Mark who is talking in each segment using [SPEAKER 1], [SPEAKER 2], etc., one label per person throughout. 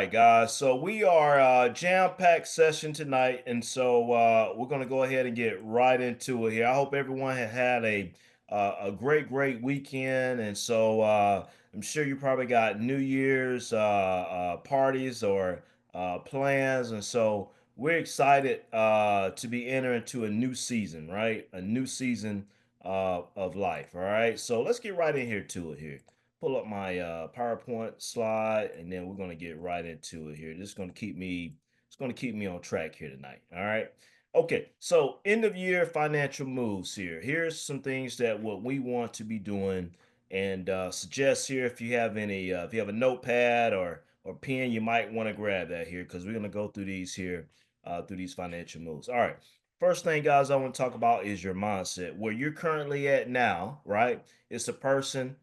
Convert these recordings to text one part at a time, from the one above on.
[SPEAKER 1] right, guys. So we are jam-packed session tonight, and so we're going to go ahead and get right into it here. I hope everyone had a great weekend, and so I'm sure you probably got New Year's parties or plans, and so we're excited to be entering into a new season, right? A new season of life. All right, so let's get right in here to it here. Pull up my PowerPoint slide, and then we're going to get right into it here. This is going to keep me, it's going to keep me on track here tonight. All right. Okay. So end of year financial moves here. Here's some things that what we want to be doing, and suggest here if you have any, if you have a notepad or pen, you might want to grab that here because we're going to go through these here, through these financial moves. All right. First thing, guys, I want to talk about is your mindset. Where you're currently at now, right? It's a person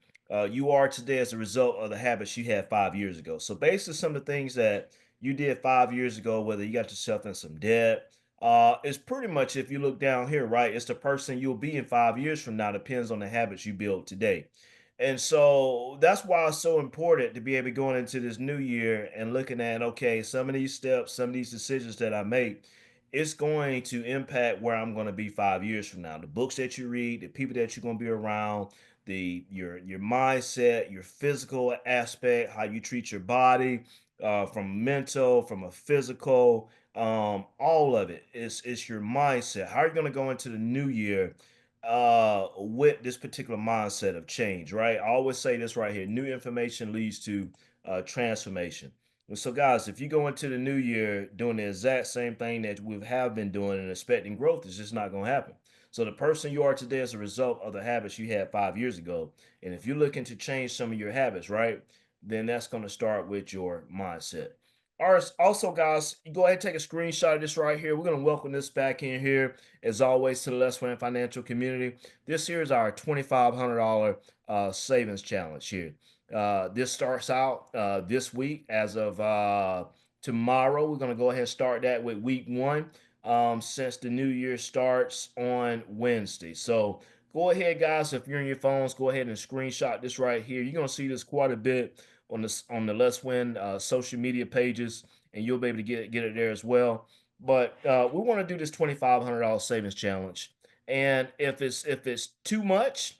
[SPEAKER 1] you are today as a result of the habits you had 5 years ago. So, based on some of the things that you did 5 years ago, whether you got yourself in some debt, it's pretty much if you look down here, right? It's the person you'll be in 5 years from now. Depends on the habits you build today. And so that's why it's so important to be able to go into this new year and looking at, okay, some of these steps, some of these decisions that I make, it's going to impact where I'm going to be 5 years from now. The books that you read, the people that you're going to be around, your mindset, your physical aspect, how you treat your body, from mental, from a physical, all of it. It's your mindset. How are you going to go into the new year with this particular mindset of change, right? I always say this right here: new information leads to transformation. And so, guys, if you go into the new year doing the exact same thing that we have been doing and expecting growth, it's just not going to happen. So, the person you are today is a result of the habits you had 5 years ago. And if you're looking to change some of your habits, right, then that's going to start with your mindset. All right, also, guys, you go ahead and take a screenshot of this right here. We're going to welcome this back in here, as always, to the Less Than Financial community. This here is our $2,500 savings challenge here. This starts out this week as of tomorrow. We're going to go ahead and start that with week one, since the new year starts on Wednesday. So go ahead, guys. If you're in your phones, go ahead and screenshot this right here. You're going to see this quite a bit on the Let's Win social media pages, and you'll be able to get it there as well. But we want to do this $2,500 savings challenge, and if it's too much,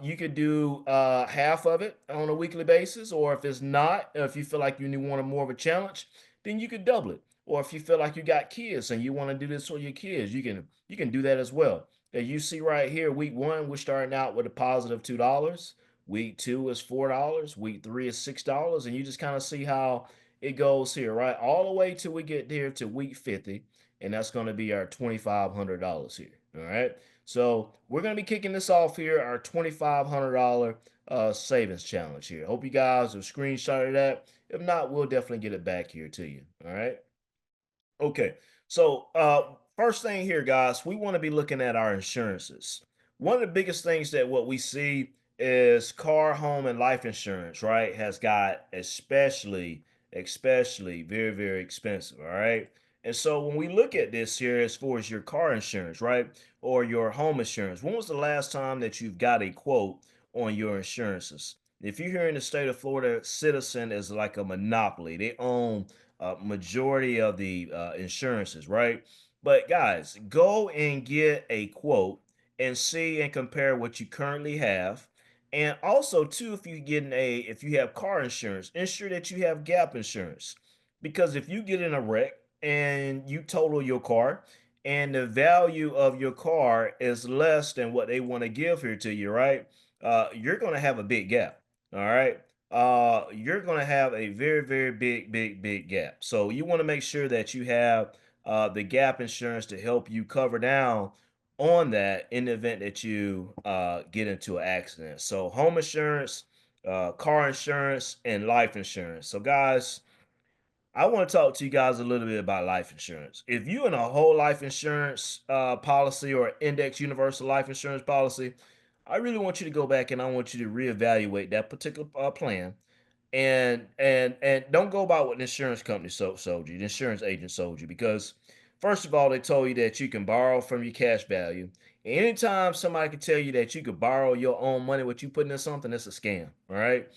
[SPEAKER 1] you could do half of it on a weekly basis, or if it's not, if you feel like you want more of a challenge, then you could double it. Or if you feel like you got kids and you want to do this for your kids, you can do that as well. As you see right here, week one, we're starting out with a positive $2. Week two is $4. Week three is $6. And you just kind of see how it goes here, right? All the way till we get there to week 50. And that's going to be our $2,500 here. All right. So we're going to be kicking this off here, our $2,500 savings challenge here. Hope you guys have screenshotted that. If not, we'll definitely get it back here to you. All right. Okay. So, first thing here, guys, we want to be looking at our insurances. One of the biggest things that what we see is car, home, and life insurance, right? Has got especially very expensive. All right. And so when we look at this here, as far as your car insurance, right, or your home insurance, when was the last time that you've got a quote on your insurances? If you're here in the state of Florida, Citizen is like a monopoly. They own majority of the insurances, right? But guys, go and get a quote and see and compare what you currently have. And also, too, if you have car insurance, ensure that you have gap insurance. Because if you get in a wreck and you total your car and the value of your car is less than what they want to give here to you, right? You're going to have a big gap. All right. You're going to have a very big gap. So you want to make sure that you have the gap insurance to help you cover down on that in the event that you get into an accident. So home insurance, car insurance, and life insurance. So guys, I want to talk to you guys a little bit about life insurance. If you're in a whole life insurance policy or index universal life insurance policy, I really want you to go back and I want you to reevaluate that particular plan, and don't go by what the insurance company sold you, the insurance agent sold you, because first of all, they told you that you can borrow from your cash value. Anytime somebody can tell you that you could borrow your own money, what you put into something, it's a scam. All right.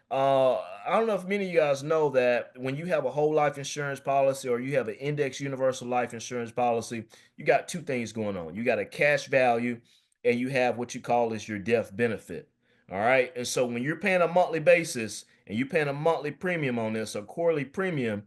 [SPEAKER 1] I don't know if many of you guys know that when you have a whole life insurance policy or you have an index universal life insurance policy, you got two things going on. You got a cash value and you have what you call is your death benefit. All right. And so when you're paying a monthly basis and you're paying a monthly premium on this, a quarterly premium,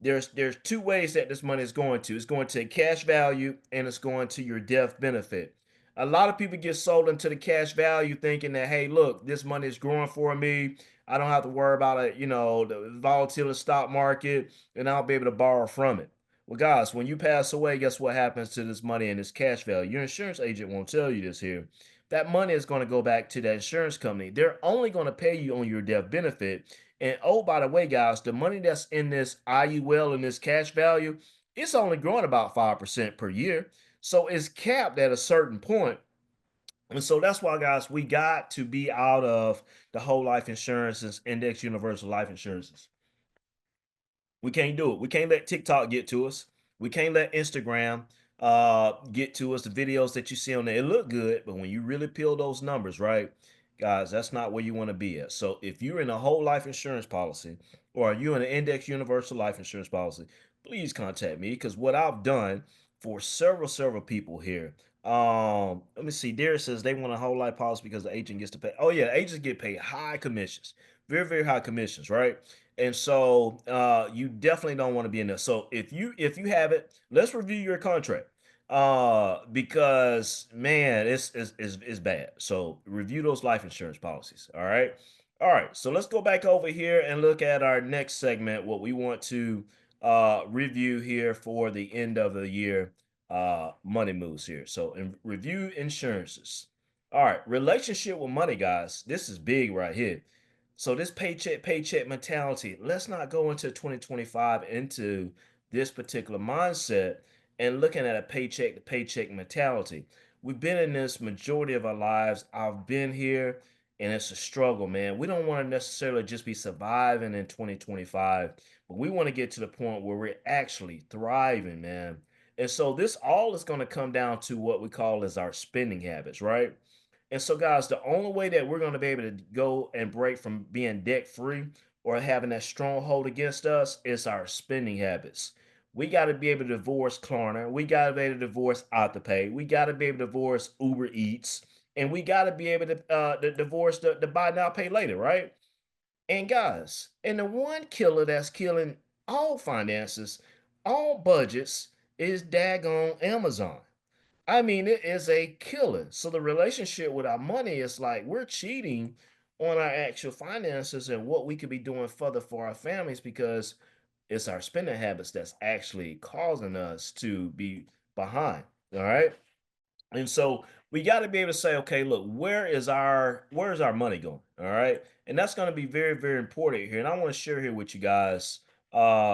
[SPEAKER 1] there's two ways that this money is going to. It's going to cash value and it's going to your death benefit. A lot of people get sold into the cash value thinking that, hey, look, this money is growing for me. I don't have to worry about it, the volatility of the stock market, and I'll be able to borrow from it. Well, guys, when you pass away, guess what happens to this money and this cash value? Your insurance agent won't tell you this here. That money is going to go back to that insurance company. They're only going to pay you on your death benefit. And oh, by the way, guys, the money that's in this IUL and this cash value, it's only growing about 5% per year. So it's capped at a certain point. And so that's why, guys, we got to be out of the whole life insurances, index universal life insurances. We can't do it. We can't let TikTok get to us. We can't let Instagram get to us. The videos that you see on there, it look good, but when you really peel those numbers, right, guys, that's not where you want to be at. So if you're in a whole life insurance policy or you're in an index universal life insurance policy, please contact me because what I've done for several people here. Let me see. Derek says they want a whole life policy because the agent gets to pay. Oh yeah, agents get paid high commissions, very high commissions, right? And so you definitely don't want to be in there. So if you have it, let's review your contract. Because man, it's bad. So review those life insurance policies. All right. All right. So let's go back over here and look at our next segment, what we want to review here for the end of the year money moves here. So review insurances. All right, relationship with money, guys. This is big right here. So this paycheck mentality, let's not go into 2025 into this particular mindset and looking at a paycheck to paycheck mentality. We've been in this majority of our lives. I've been here and it's a struggle, man. We don't want to necessarily just be surviving in 2025, but we want to get to the point where we're actually thriving, man. And so this all is going to come down to what we call as our spending habits, right? And so, guys, the only way that we're going to be able to go and break from being debt free or having that stronghold against us is our spending habits. We got to be able to divorce Klarna. We got to be able to divorce Afterpay. We got to be able to divorce Uber Eats. And we got to be able to divorce the buy now, pay later, right? And guys, and the one killer that's killing all finances, all budgets is daggone Amazon. I mean, it is a killer. So the relationship with our money is like we're cheating on our actual finances and what we could be doing further for our families because it's our spending habits that's actually causing us to be behind. All right. And so we got to be able to say, okay, look, where's our money going? All right. And that's going to be very important here. And I want to share here with you guys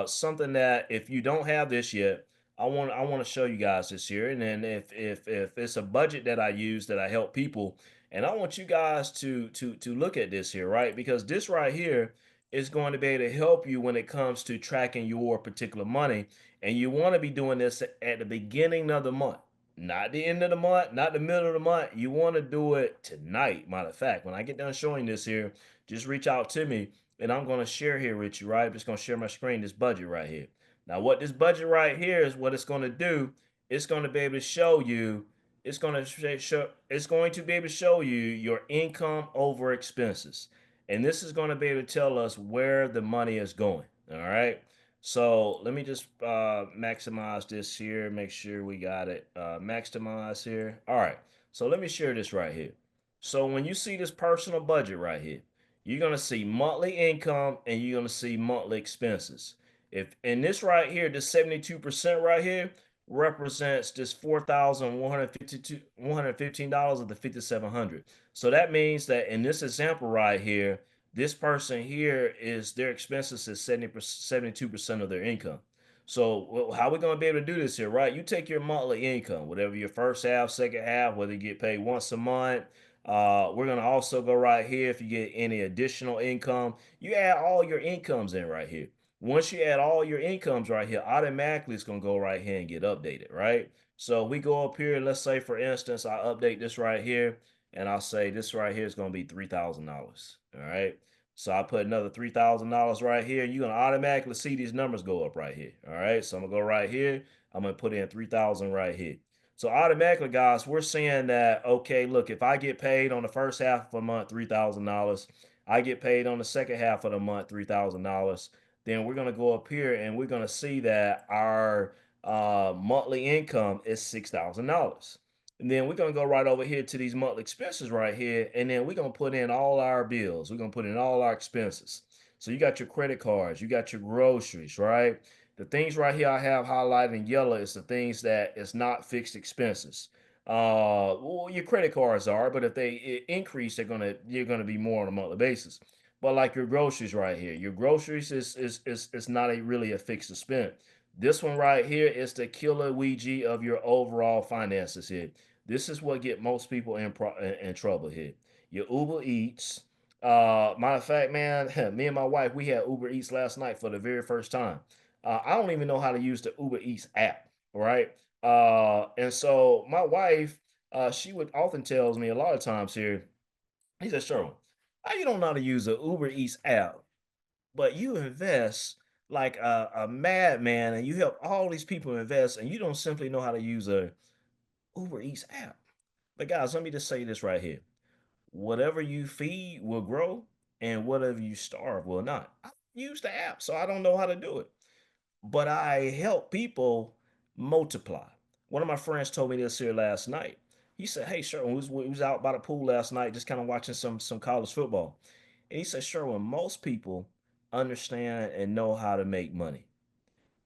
[SPEAKER 1] something that if you don't have this yet, I want to show you guys this here. And then if it's a budget that I use that I help people, and I want you guys to look at this here, right? Because this right here is going to be able to help you when it comes to tracking your particular money. And you want to be doing this at the beginning of the month, not the end of the month, not the middle of the month. You want to do it tonight. Matter of fact, when I get done showing this here, just reach out to me and I'm going to share here with you, right? I'm just going to share my screen, this budget right here. Now, what this budget right here is what it's going to do, it's going to be able to show you, it's going to be able to show you your income over expenses. And this is going to be able to tell us where the money is going. All right. So let me just maximize this here, make sure we got it maximize here. All right, so let me share this right here. So when you see this personal budget right here, you're going to see monthly income and you're going to see monthly expenses. If in this right here, this 72% right here represents this $4,115 of the 5,700. So that means that in this example right here, this person here is their expenses is 72% of their income. So how we going to be able to do this here, right? You take your monthly income, whatever your first half, second half, whether you get paid once a month. We're going to also go right here. If you get any additional income, you add all your incomes in right here. Once you add all your incomes right here, automatically it's going to go right here and get updated, right? So we go up here, let's say for instance, I update this right here and I'll say this right here is going to be $3,000. All right. So I put another $3,000 right here. You're gonna automatically see these numbers go up right here. All right. So I'm gonna go right here. I'm gonna put in 3,000 right here. So automatically, guys, we're seeing that, okay, look, if I get paid on the first half of a month, $3,000, I get paid on the second half of the month, $3,000, then we're gonna go up here and we're gonna see that our monthly income is $6,000. And then we're gonna go right over here to these monthly expenses right here, and then we're gonna put in all our bills. We're gonna put in all our expenses. So you got your credit cards, you got your groceries, right? The things right here I have highlighted in yellow is the things that is not fixed expenses. Well, your credit cards are, but if they increase, you're gonna be more on a monthly basis. But like your groceries right here, your groceries is not a really a fixed expense. This one right here is the killer Ouija of your overall finances here. This is what get most people in trouble here. Your Uber Eats. Matter of fact, man, me and my wife, we had Uber Eats last night for the very first time. I don't even know how to use the Uber Eats app, right? And so my wife, she would often tells me a lot of times here, he said, Sherwin, how you don't know how to use the Uber Eats app, but you invest like a madman and you help all these people invest and you don't simply know how to use a Uber Eats app. But guys, let me just say this right here. Whatever you feed will grow, and whatever you starve will not. I use the app, so I don't know how to do it. But I help people multiply. One of my friends told me this here last night. He said, "Hey, Sherwin, we was out by the pool last night, just kind of watching some college football." And he said, "Sherwin, most people understand and know how to make money,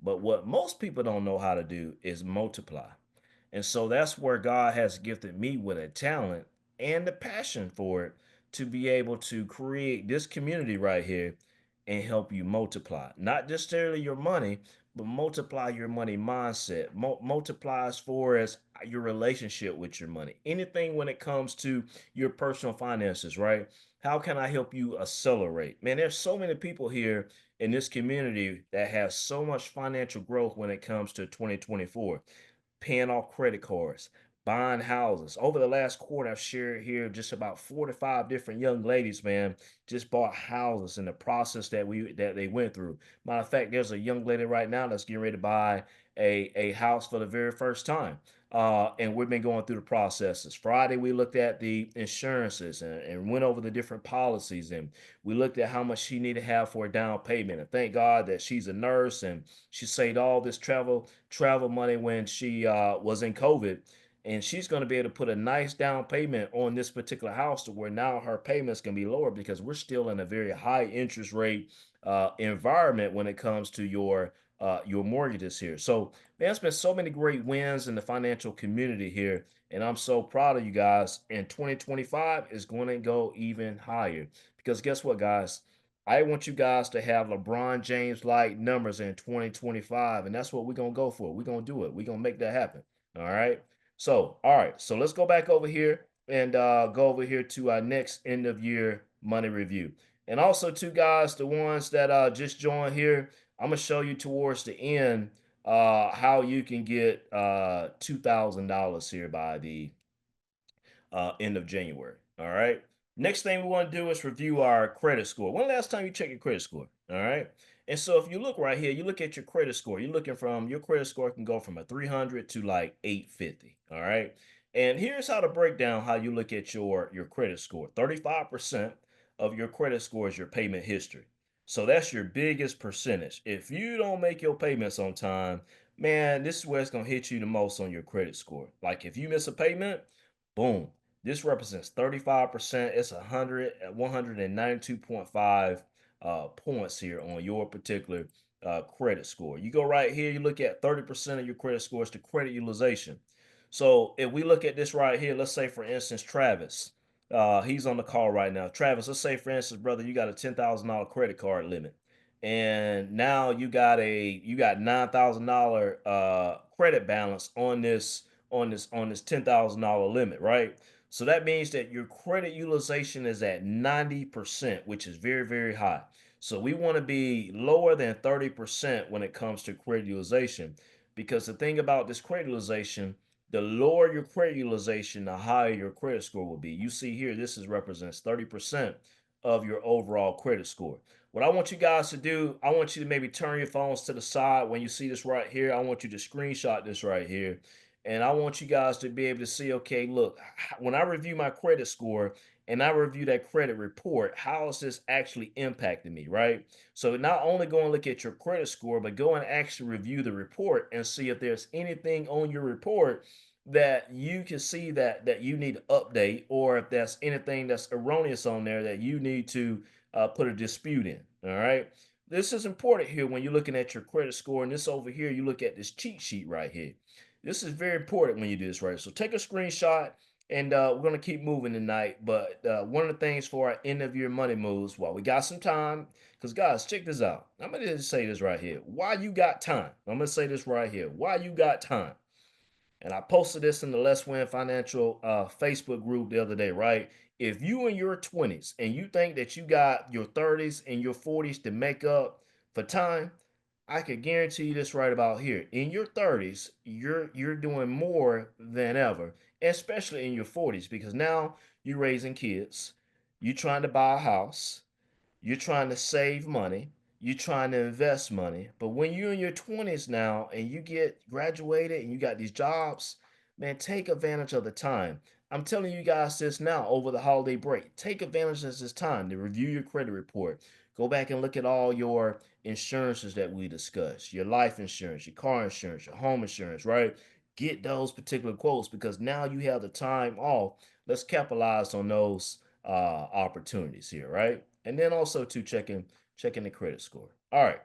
[SPEAKER 1] but what most people don't know how to do is multiply." And so that's where God has gifted me with a talent and the passion for it to be able to create this community right here and help you multiply. Not just necessarily your money, but multiply your money mindset. Multiply as far as your relationship with your money. Anything when it comes to your personal finances, right? How can I help you accelerate? Man, there's so many people here in this community that have so much financial growth when it comes to 2024, paying off credit cards, buying houses. Over the last quarter, I've shared here just about 4 to 5 different young ladies, man, just bought houses in the process that they went through. Matter of fact, there's a young lady right now that's getting ready to buy a house for the very first time. And we've been going through the processes. Friday, we looked at the insurances and went over the different policies, and we looked at how much she needed to have for a down payment. And thank God that she's a nurse and she saved all this travel money when she was in COVID, and she's going to be able to put a nice down payment on this particular house to where now her payments can be lower because we're still in a very high interest rate environment when it comes to your mortgages here. So man, there's been so many great wins in the financial community here, and I'm so proud of you guys. And 2025 is going to go even higher because guess what, guys? I want you guys to have LeBron James like numbers in 2025, and that's what we're gonna go for. We're gonna do it. We're gonna make that happen. All right. So, all right. So let's go back over here and go over here to our next end of year money review. And also, too, guys, the ones that just joined here, I'm gonna show you towards the end how you can get $2,000 here by the end of January. All right. Next thing we want to do is review our credit score. When last time you checked your credit score? All right. And so if you look right here, you look at your credit score. You're looking from your credit score can go from a 300 to like 850. All right. And here's how to break down how you look at your credit score. 35% of your credit score is your payment history. So that's your biggest percentage. If you don't make your payments on time, man, this is where it's going to hit you the most on your credit score. Like if you miss a payment, boom, this represents 35%. It's 192.5 points here on your particular credit score. You go right here, you look at 30% of your credit score is the credit utilization. So if we look at this right here, let's say for instance, Travis, he's on the call right now. Travis, let's say for instance, brother, you got a $10,000 credit card limit. And now you got $9,000 credit balance on this $10,000 limit, right? So that means that your credit utilization is at 90%, which is very, very high. So we want to be lower than 30% when it comes to credit utilization. Because the thing about this credit utilization, the lower your credit utilization, the higher your credit score will be. You see here, this is represents 30%. of your overall credit score. What I want you guys to do, I want you to maybe turn your phones to the side when you see this right here. I want you to screenshot this right here. And I want you guys to be able to see, okay, look, when I review my credit score and I review that credit report, how is this actually impacting me, right? So not only go and look at your credit score, but go and actually review the report and see if there's anything on your report that you can see that you need to update, or if there's anything that's erroneous on there that you need to put a dispute in. All right. This is important here when you're looking at your credit score. And this over here, you look at this cheat sheet right here. This is very important when you do this, right? So take a screenshot, and we're going to keep moving tonight. But one of the things for our end of year money moves, while we got some time, because guys, check this out. I'm going to just say this right here. Why you got time? I'm going to say this right here. Why you got time? And I posted this in the Let's Win Financial Facebook group the other day, right? If you in your 20s and you think that you got your 30s and your 40s to make up for time, I could guarantee you this right about here. In your 30s, you're doing more than ever, especially in your 40s, because now you're raising kids, you're trying to buy a house, you're trying to save money, you're trying to invest money. But when you're in your 20s now and you get graduated and you got these jobs, man, take advantage of the time. I'm telling you guys this now over the holiday break. Take advantage of this time to review your credit report. Go back and look at all your insurances that we discussed, your life insurance, your car insurance, your home insurance, right? Get those particular quotes, because now you have the time off. Let's capitalize on those opportunities here, right? And then also to checking the credit score. All right,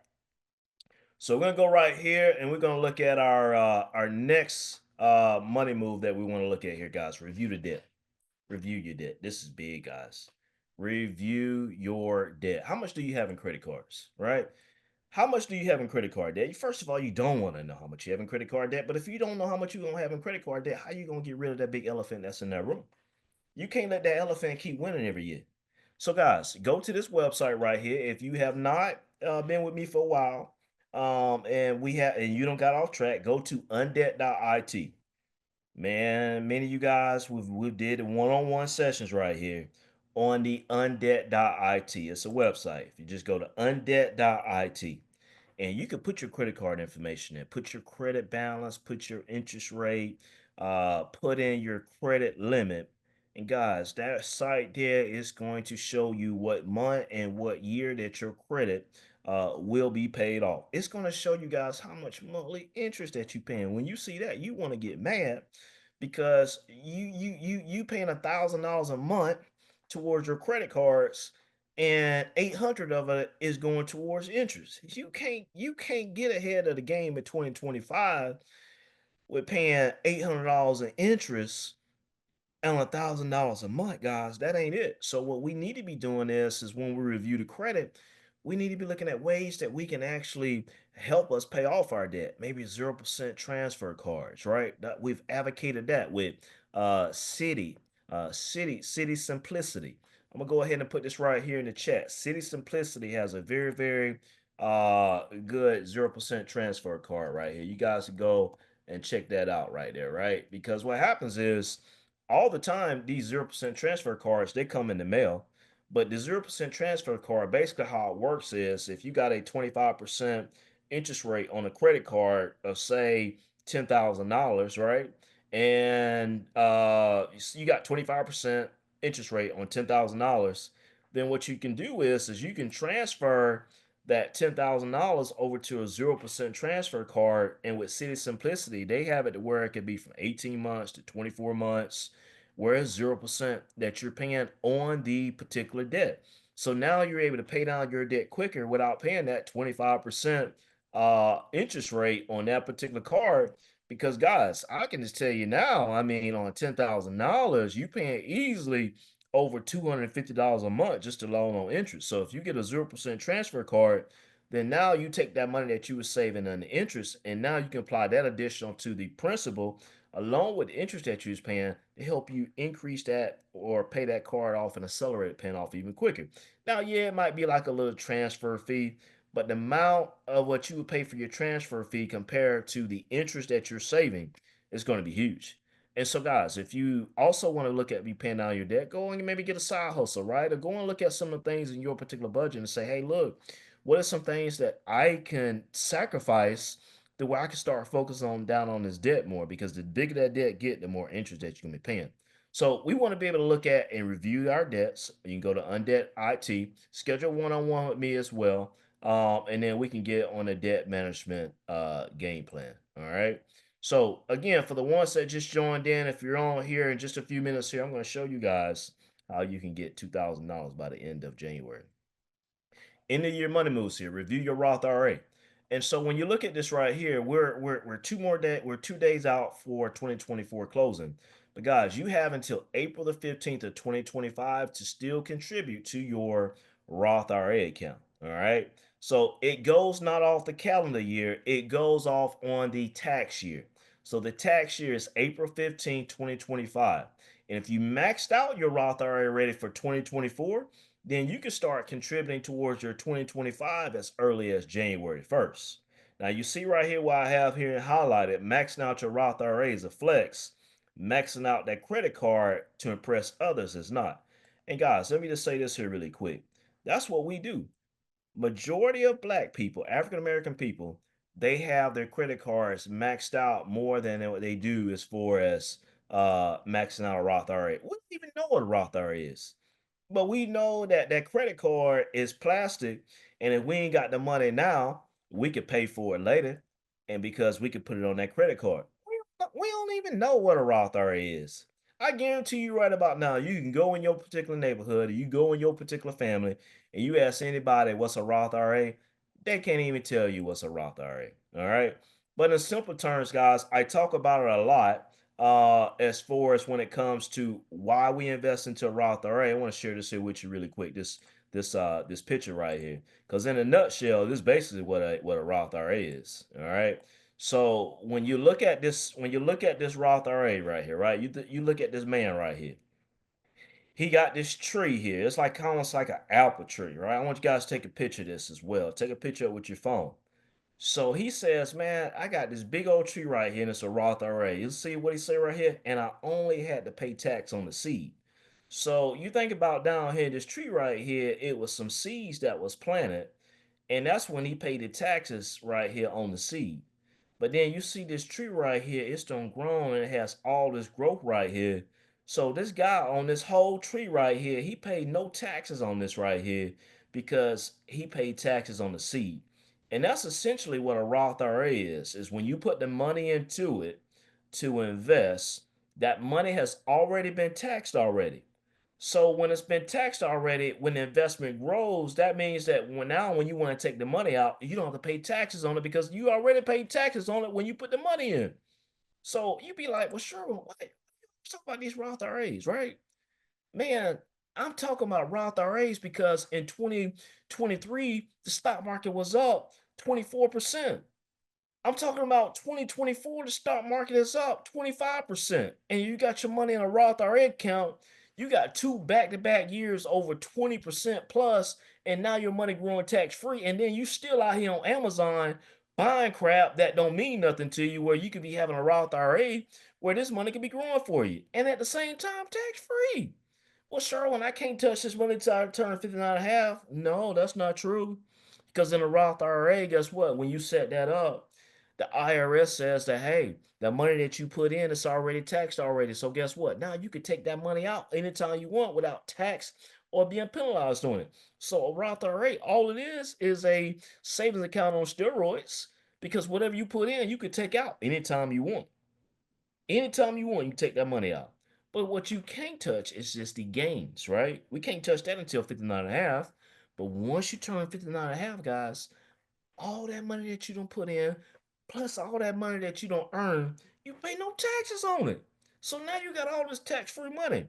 [SPEAKER 1] so we're gonna go right here, and we're gonna look at our next money move that we want to look at here, guys. Review the debt. Review your debt. This is big, guys. Review your debt. How much do you have in credit cards, right? How much do you have in credit card debt? First of all, you don't want to know how much you have in credit card debt, but if you don't know how much you're gonna have in credit card debt, how you gonna get rid of that big elephant that's in that room? You can't let that elephant keep winning every year. So, guys, go to this website right here. If you have not been with me for a while, and you don't got off track, go to undebt.it. Man, many of you guys, we've did one-on-one sessions right here on the undebt.it. It's a website. If you just go to undebt.it, and you can put your credit card information in, put your credit balance, put your interest rate, put in your credit limit. And guys, that site there is going to show you what month and what year that your credit will be paid off. It's going to show you guys how much monthly interest that you paying. When you see that, you want to get mad, because you paying $1,000 a month towards your credit cards, and 800 of it is going towards interest. You can't get ahead of the game in 2025 with paying $800 in interest and $1,000 a month, guys. That ain't it. So what we need to be doing is when we review the credit, we need to be looking at ways that we can actually help us pay off our debt. Maybe 0% transfer cards, right? That we've advocated that with City Simplicity. I'm gonna go ahead and put this right here in the chat. City Simplicity has a very, very good 0% transfer card right here. You guys can go and check that out right there, right? Because what happens is, all the time these 0% transfer cards, they come in the mail. But the 0% transfer card, basically how it works is, if you got a 25% interest rate on a credit card of, say, $10,000, right? And you got 25% interest rate on $10,000, then what you can do is you can transfer that $10,000 over to a 0% transfer card. And with City Simplicity, they have it to where it could be from 18 months to 24 months, whereas 0% that you're paying on the particular debt. So now you're able to pay down your debt quicker without paying that 25% interest rate on that particular card. Because guys, I can just tell you now, I mean, on $10,000, you paying easily over $250 a month just alone on interest. So if you get a 0% transfer card, then now you take that money that you were saving on the interest, and now you can apply that additional to the principal along with the interest that you was paying to help you increase that or pay that card off and accelerate paying off even quicker. Now, yeah, it might be like a little transfer fee, but the amount of what you would pay for your transfer fee compared to the interest that you're saving is going to be huge. And so, guys, if you also want to look at me paying down your debt, go and maybe get a side hustle, right? Or go and look at some of the things in your particular budget and say, hey, look, what are some things that I can sacrifice the way I can start focusing on down on this debt more? Because the bigger that debt get, the more interest that you can be paying. So we want to be able to look at and review our debts. You can go to Undebt IT, schedule one-on-one with me as well, and then we can get on a debt management game plan. All right. So again, for the ones that just joined in, if you're on here in just a few minutes here, I'm going to show you guys how you can get $2,000 by the end of January. End of year money moves here. Review your Roth IRA. And so when you look at this right here, we're 2 days out for 2024 closing. But guys, you have until April the 15th of 2025 to still contribute to your Roth IRA account. All right. So it goes not off the calendar year, it goes off on the tax year. So the tax year is April 15th, 2025. And if you maxed out your Roth IRA ready for 2024, then you can start contributing towards your 2025 as early as January 1st. Now, you see right here what I have here highlighted, maxing out your Roth IRA is a flex. Maxing out that credit card to impress others is not. And guys, let me just say this here really quick. That's what we do. Majority of black people, African American people, they have their credit cards maxed out more than what they do as far as maxing out a Roth IRA. We don't even know what a Roth IRA is. But we know that that credit card is plastic, and if we ain't got the money now, we could pay for it later, and because we could put it on that credit card. We don't even know what a Roth IRA is. I guarantee you right about now, you can go in your particular neighborhood, or you go in your particular family, and you ask anybody what's a Roth IRA, they can't even tell you what's a Roth IRA. All right. But in simple terms, guys, I talk about it a lot as far as when it comes to why we invest into a Roth IRA. I want to share this here with you really quick. This picture right here, because in a nutshell, this is basically what a Roth IRA is. All right. So when you look at this Roth IRA right here, right? You look at this man right here. He got this tree here. It's like almost like an apple tree, right? I want you guys to take a picture of this as well. Take a picture with your phone. So he says, man, I got this big old tree right here, and it's a Roth IRA. You see what he say right here? And I only had to pay tax on the seed. So you think about down here, this tree right here, it was some seeds that was planted, and that's when he paid the taxes right here on the seed. But then you see this tree right here, it's done grown and it has all this growth right here. So this guy on this whole tree right here, he paid no taxes on this right here because he paid taxes on the seed. And that's essentially what a Roth IRA is when you put the money into it to invest, that money has already been taxed already. So when it's been taxed already, when the investment grows, that means that when you want to take the money out, you don't have to pay taxes on it because you already paid taxes on it when you put the money in. So you be like, well, sure, what? Let's talk about these Roth IRAs, right? Man, I'm talking about Roth IRAs because in 2023, the stock market was up 24%. I'm talking about 2024, the stock market is up 25%. And you got your money in a Roth IRA account. You got two back-to-back years over 20% plus, and now your money growing tax-free. And then you still out here on Amazon buying crap that don't mean nothing to you, where you could be having a Roth IRA where this money could be growing for you. And at the same time, tax-free. Well, Sherwin, I can't touch this money until I turn 59 and a half. No, that's not true. Because in a Roth IRA, guess what? When you set that up, the IRS says that, hey, the money that you put in is already taxed already. So guess what? Now you can take that money out anytime you want without tax or being penalized on it. So a Roth IRA, all it is a savings account on steroids because whatever you put in, you can take out anytime you want. Anytime you want, you can take that money out. But what you can't touch is just the gains, right? We can't touch that until 59 and a half. But once you turn 59 and a half, guys, all that money that you don't put in, plus all that money that you don't earn, you pay no taxes on it. So now you got all this tax-free money.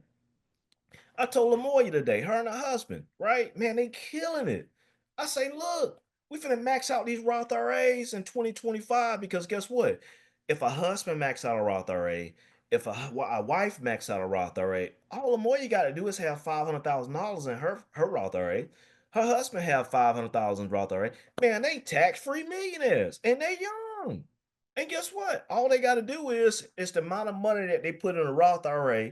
[SPEAKER 1] I told Lamoya today, her and her husband, right? Man, they killing it. I say, look, we finna max out these Roth IRAs in 2025 because guess what? If a husband max out a Roth IRA, if a wife max out a Roth IRA, all Lamoya got to do is have $500,000 in her Roth IRA. Her husband have 500,000 Roth IRA. Man, they tax-free millionaires, and they young. And guess what? All they got to do is the amount of money that they put in a Roth IRA.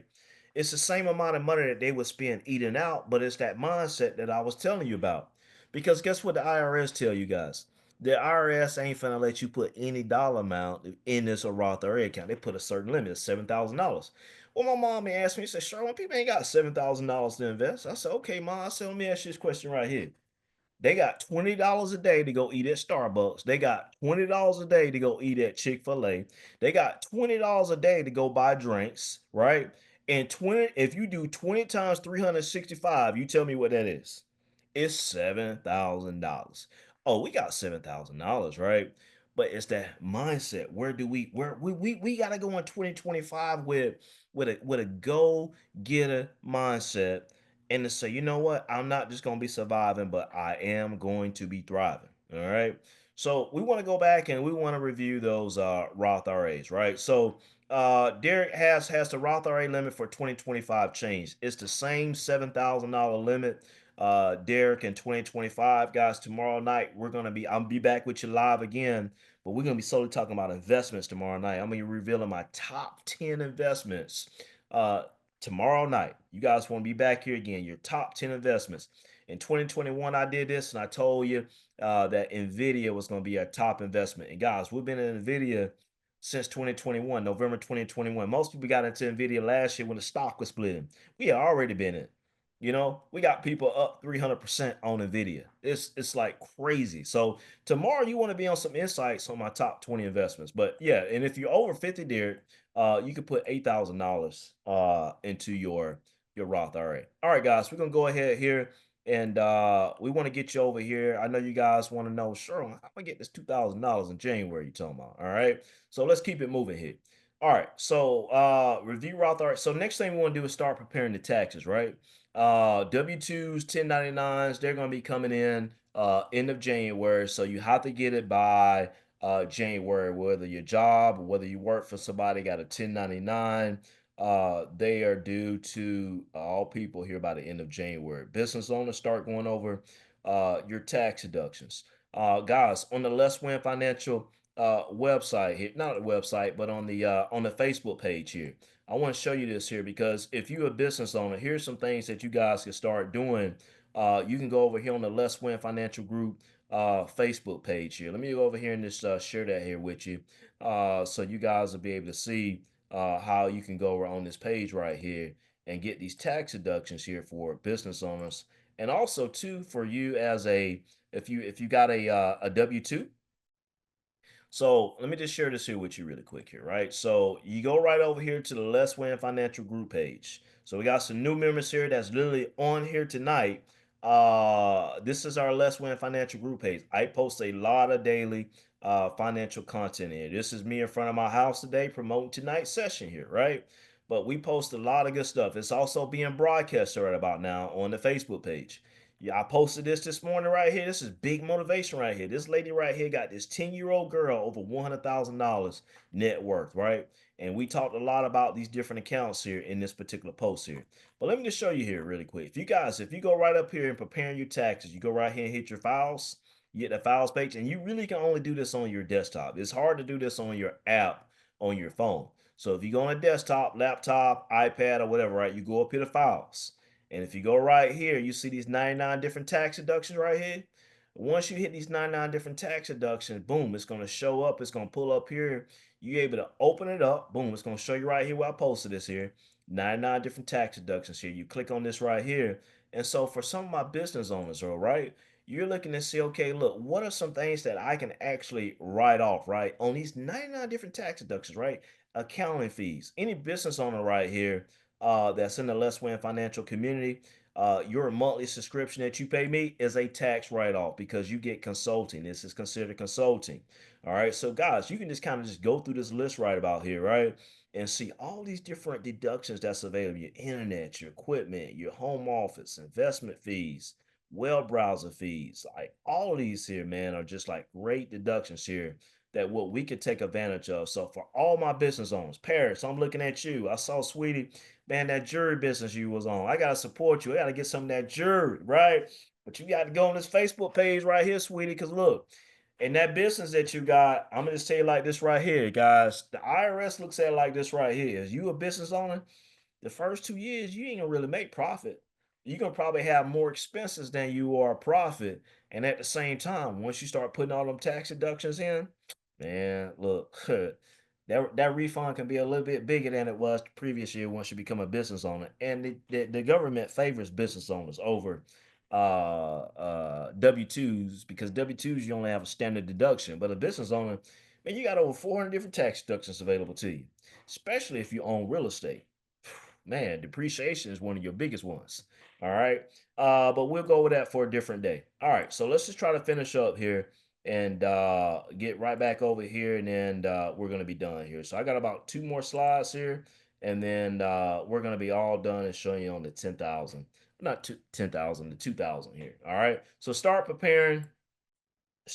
[SPEAKER 1] It's the same amount of money that they would spend eating out, but it's that mindset that I was telling you about. Because guess what the IRS tell you guys? The IRS ain't finna let you put any dollar amount in this or Roth IRA account. They put a certain limit, of $7,000. Well, my mom asked me, she said, Sherwin, people ain't got $7,000 to invest. I said, okay, mom. I said, let me ask you this question right here. They got $20 a day to go eat at Starbucks. They got $20 a day to go eat at Chick-fil-A. They got $20 a day to go buy drinks, right? And 20, if you do 20 times 365, you tell me what that is. It's $7,000. Oh, we got $7,000, right? But it's that mindset. Where we gotta go in 2025 with a go getter mindset and to say, you know what, I'm not just going to be surviving, but I am going to be thriving. All right. So we want to go back and we want to review those Roth RAs, right? So Derek has the Roth RA limit for 2025 changed. It's the same $7,000 limit. Derek in 2025, guys. Tomorrow night I'll be back with you live again, but we're gonna be solely talking about investments tomorrow night. I'm gonna be revealing my top 10 investments. Uh, Tomorrow night. You guys want to be back here again, your top 10 investments. In 2021, I did this and I told you that NVIDIA was going to be our top investment. And guys, we've been in NVIDIA since 2021, November 2021. Most people got into NVIDIA last year when the stock was splitting. We had already been in. We got people up 300% on NVIDIA. It's like crazy. So tomorrow you want to be on some insights on my top 20 investments. But yeah, and if you're over 50, Derek, you could put $8,000 into your Roth IRA. All right, guys, we're gonna go ahead here and we want to get you over here. I know you guys want to know, sure, I'm gonna get this $2,000 in January. You talking about? All right, so let's keep it moving here. All right, so review Roth IRA. So next thing we want to do is start preparing the taxes, right? W-2s, 1099s, they're gonna be coming in end of January, so you have to get it by January, whether your job, whether you work for somebody got a 1099, they are due to all people here by the end of January. Business owners start going over your tax deductions. Guys, on the Let's Win Financial website here, not the website, but on the Facebook page here. I want to show you this here because if you're a business owner, here's some things that you guys can start doing. You can go over here on the Let's Win Financial Group Facebook page here. Let me go over here and just share that here with you so you guys will be able to see how you can go over on this page right here and get these tax deductions here for business owners, and also too for you as a if you got a W-2. So let me just share this here with you really quick here, right? So you go right over here to the Let's Win Financial Group page. So we got some new members here that's literally on here tonight. This is our Let's Win Financial Group page. I post a lot of daily financial content here. This is me in front of my house today promoting tonight's session here, right? But we post a lot of good stuff. It's also being broadcast right about now on the Facebook page. Yeah, I posted this morning right here. This is big motivation right here. This lady right here got this 10-year-old girl over $100,000 net worth, right? And we talked a lot about these different accounts here in this particular post here. But let me just show you here really quick. If you go right up here and preparing your taxes, you go right here and hit your files, you get the files page, and you really can only do this on your desktop. It's hard to do this on your app on your phone. So if you go on a desktop, laptop, iPad, or whatever, right, you go up here to files. And if you go right here, you see these 99 different tax deductions right here. Once you hit these 99 different tax deductions, boom, it's going to show up. It's going to pull up here. You're able to open it up. Boom, it's going to show you right here where I posted this here. 99 different tax deductions here. You click on this right here. And so for some of my business owners, all right, you're looking to see, okay, look, what are some things that I can actually write off, right? On these 99 different tax deductions, right? Accounting fees. Any business owner right here that's in the Let's Win financial community, your monthly subscription that you pay me is a tax write-off because you get consulting. This is considered consulting. All right. So guys, you can just kind of just go through this list right about here, right? And see all these different deductions that's available: your internet, your equipment, your home office, investment fees, web browser fees. Like all of these here, man, are just like great deductions here that what we could take advantage of. So for all my business owners, Paris, I'm looking at you. I saw Sweetie, man, that jury business you was on. I gotta support you. I gotta get some of that jury, right? But you got to go on this Facebook page right here, Sweetie, because look, And that business that you got, I'm gonna just tell you like this right here, guys. The IRS looks at it like this right here. Is you a business owner? The first 2 years, you ain't gonna really make profit. You're gonna probably have more expenses than you are profit. And at the same time, once you start putting all them tax deductions in, man, look, that refund can be a little bit bigger than it was the previous year once you become a business owner. And the government favors business owners over W-2s, because W-2s you only have a standard deduction, but a business owner, man, you got over 400 different tax deductions available to you, especially if you own real estate. Man, depreciation is one of your biggest ones. All right. But we'll go with that for a different day. All right. So let's just try to finish up here and get right back over here. And then we're going to be done here. So I got about two more slides here. And then we're going to be all done and showing you on the 10,000. Not 10,000, the 2,000 here. All right. So start preparing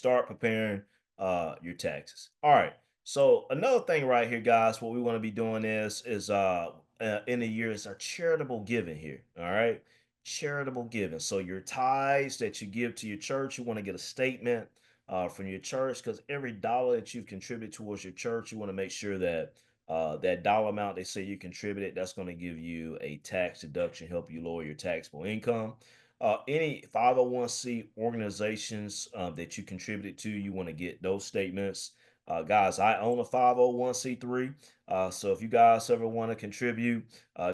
[SPEAKER 1] your taxes. All right. So another thing right here, guys, what we want to be doing is in the year is our charitable giving here. All right. Charitable giving. So your tithes that you give to your church, you want to get a statement from your church, because every dollar that you've contributed towards your church, you want to make sure that that dollar amount they say you contributed, that's going to give you a tax deduction, help you lower your taxable income. Any 501c organizations that you contributed to, you want to get those statements. Guys, I own a 501c3. So if you guys ever want to contribute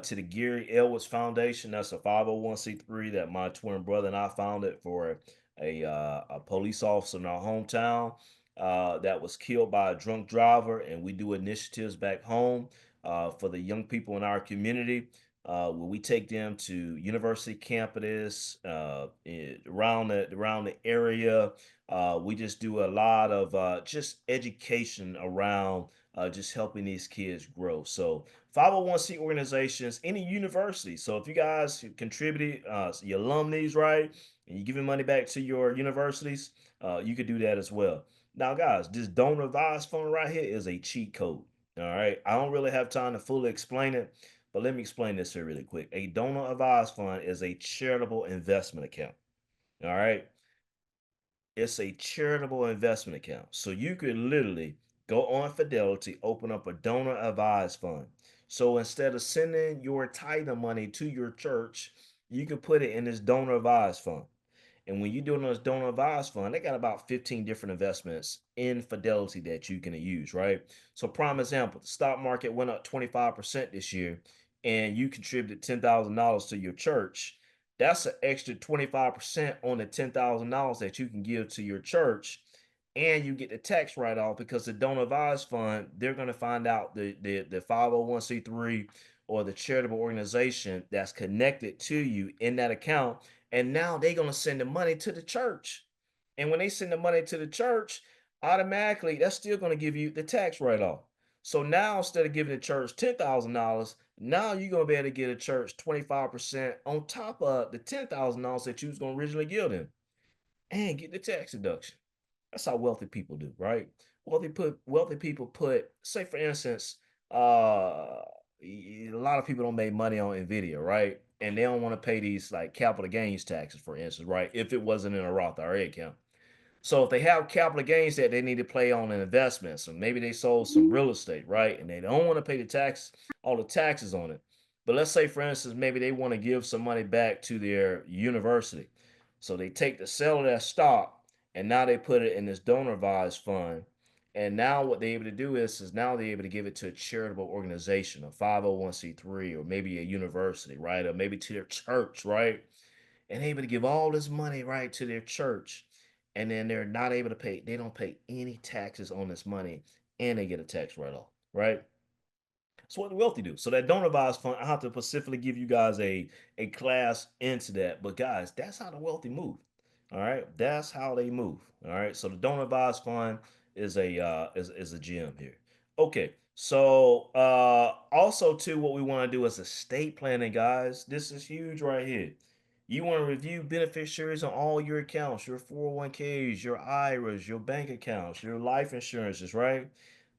[SPEAKER 1] to the Gary Elwoods Foundation, that's a 501c3 that my twin brother and I founded for a police officer in our hometown that was killed by a drunk driver. And we do initiatives back home for the young people in our community, where we take them to university campuses around the area. We just do a lot of just education around just helping these kids grow. So 501c organizations, any university. So if you guys contributed, your alumni, right, and you're giving money back to your universities, you could do that as well. Now, guys, this donor advised fund right here is a cheat code. All right. I don't really have time to fully explain it, but let me explain this here really quick. A donor advised fund is a charitable investment account. All right. It's a charitable investment account. So you could literally go on Fidelity, open up a donor advised fund. So instead of sending your tithe money to your church, you could put it in this donor advised fund. And when you're doing those donor advised fund, they got about 15 different investments in Fidelity that you can use, right? So prime example, the stock market went up 25% this year and you contributed $10,000 to your church. That's an extra 25% on the $10,000 that you can give to your church. And you get the tax write-off, because the donor advised fund, they're going to find out the 501c3 or the charitable organization that's connected to you in that account, and now they're going to send the money to the church. And when they send the money to the church, automatically that's still going to give you the tax write-off. So now instead of giving the church $10,000, now you're going to be able to get a church 25% on top of the $10,000 that you was going to originally give them, and get the tax deduction. That's how wealthy people do, right? Wealthy people put, say for instance, a lot of people don't make money on Nvidia, right? And they don't want to pay these like capital gains taxes, for instance, right? If it wasn't in a Roth IRA account. So if they have capital gains that they need to play on an investment, so maybe they sold some real estate, right? And they don't want to pay all the taxes on it. But let's say, for instance, maybe they want to give some money back to their university. So they take the sale of that stock and now they put it in this donor advised fund. And now what they're able to do is now they're able to give it to a charitable organization, a 501c3, or maybe a university, right? Or maybe to their church, right? And able to give all this money right to their church, and then they're not able to pay, they don't pay any taxes on this money, and they get a tax write-off, right? So what the wealthy do. So that donor advised fund, I have to specifically give you guys a class into that. But guys, that's how the wealthy move. All right, that's how they move. All right, so the donor advised fund is a gem here. Okay, so also too, what we want to do is estate planning, guys. This is huge right here. You want to review beneficiaries on all your accounts, your 401ks, your IRAs, your bank accounts, your life insurances, right?